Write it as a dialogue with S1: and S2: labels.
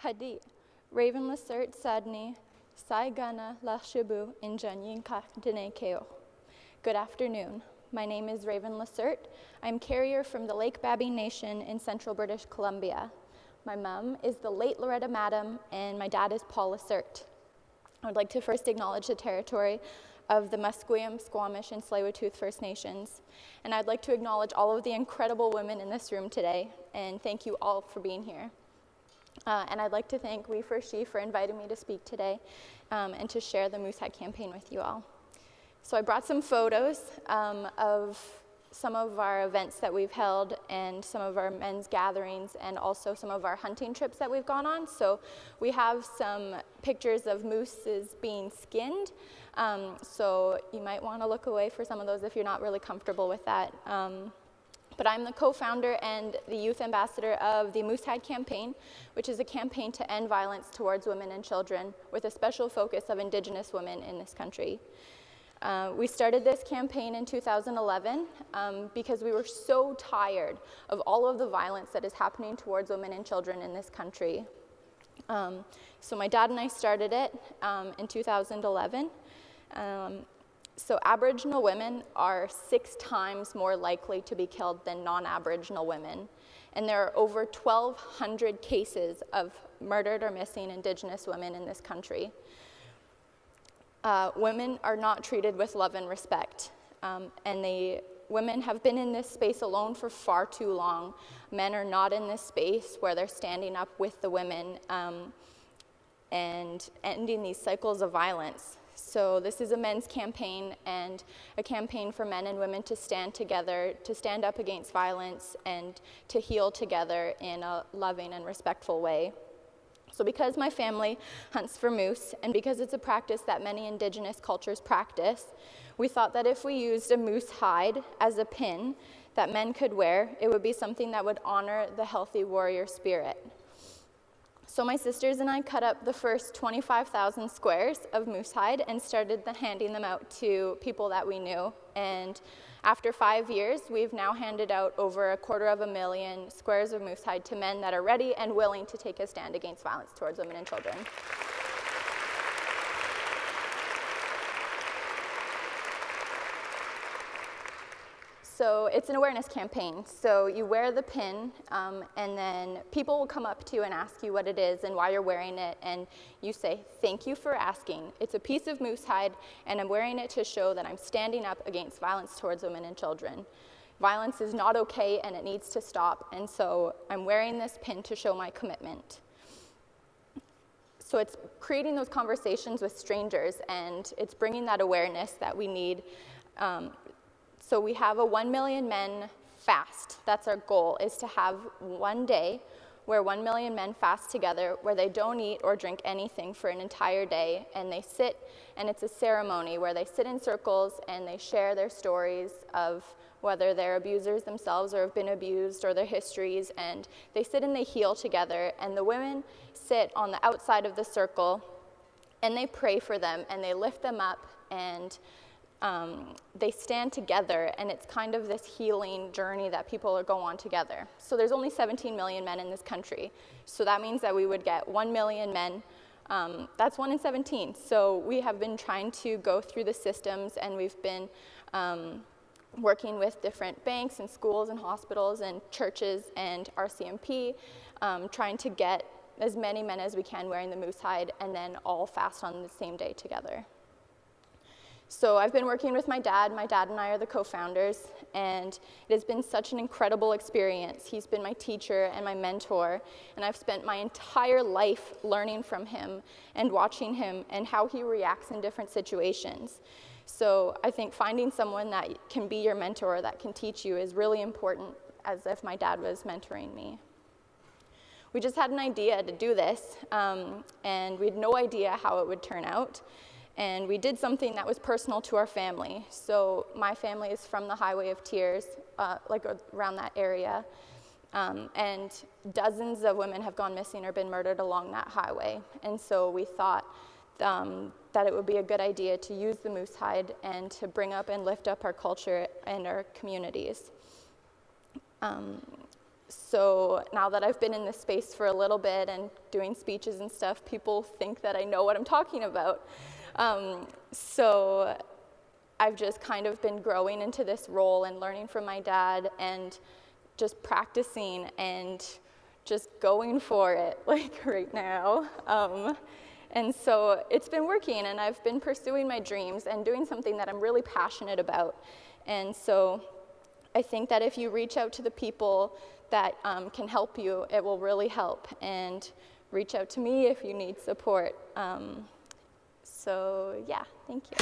S1: Hadi, Raven Lacerte Sadni, Sai Gana Lakshabu Injanyin Kakdene Keo. Good afternoon. My name is Raven Lacerte. I'm carrier from the Lake Babbing Nation in central British Columbia. My mom is the late Loretta Madam, and my dad is Paul Lacerte. I would like to first acknowledge the territory of the Musqueam, Squamish, and Tsleil-Waututh First Nations. And I'd like to acknowledge all of the incredible women in this room today, and thank you all for being here. And I'd like to thank We for She for inviting me to speak today and to share the Moose Hide campaign with you all. So I brought some photos of some of our events that we've held and some of our men's gatherings and also some of our hunting trips that we've gone on. So we have some pictures of mooses being skinned. So you might want to look away for some of those if you're not really comfortable with that. But I'm the co-founder and the youth ambassador of the Moose Hide campaign, which is a campaign to end violence towards women and children with a special focus of Indigenous women in this country. We started this campaign in 2011 because we were so tired of all of the violence that is happening towards women and children in this country. So my dad and I started it in 2011. So Aboriginal women are 6 times more likely to be killed than non-Aboriginal women. And there are over 1,200 cases of murdered or missing Indigenous women in this country. Women are not treated with love and respect. Women have been in this space alone for far too long. Men are not in this space where they're standing up with the women and ending these cycles of violence. So this is a men's campaign and a campaign for men and women to stand together, to stand up against violence and to heal together in a loving and respectful way. So because my family hunts for moose and because it's a practice that many Indigenous cultures practice, we thought that if we used a moose hide as a pin that men could wear, it would be something that would honor the healthy warrior spirit. So my sisters and I cut up the first 25,000 squares of moose hide and started handing them out to people that we knew. And after 5 years, we've now handed out over 250,000 squares of moose hide to men that are ready and willing to take a stand against violence towards women and children. So it's an awareness campaign. So you wear the pin, and then people will come up to you and ask you what it is and why you're wearing it, and you say, "Thank you for asking. It's a piece of moose hide, and I'm wearing it to show that I'm standing up against violence towards women and children. Violence is not okay, and it needs to stop, and so I'm wearing this pin to show my commitment." So it's creating those conversations with strangers, and it's bringing that awareness that we need. So we have a 1 million men fast. That's our goal, is to have one day where 1 million men fast together, where they don't eat or drink anything for an entire day, and they sit, and it's a ceremony where they sit in circles and they share their stories of whether they're abusers themselves or have been abused or their histories, and they sit and they heal together, and the women sit on the outside of the circle and they pray for them and they lift them up and they stand together, and it's kind of this healing journey that people go on together. So there's only 17 million men in this country. So that means that we would get 1 million men. That's 1 in 17. So we have been trying to go through the systems, and we've been working with different banks and schools and hospitals and churches and RCMP, trying to get as many men as we can wearing the moose hide and then all fast on the same day together. So I've been working with my dad. My dad and I are the co-founders, and it has been such an incredible experience. He's been my teacher and my mentor, and I've spent my entire life learning from him and watching him and how he reacts in different situations. So I think finding someone that can be your mentor, that can teach you, is really important, as if my dad was mentoring me. We just had an idea to do this, and we had no idea how it would turn out. And we did something that was personal to our family. So my family is from the Highway of Tears, like around that area. And dozens of women have gone missing or been murdered along that highway. And so we thought that it would be a good idea to use the moose hide and to bring up and lift up our culture and our communities. So now that I've been in this space for a little bit and doing speeches and stuff, people think that I know what I'm talking about. So I've just kind of been growing into this role and learning from my dad and just practicing and just going for it, like right now. And so it's been working, and I've been pursuing my dreams and doing something that I'm really passionate about. And so I think that if you reach out to the people that can help you, it will really help. And reach out to me if you need support. So yeah, thank you.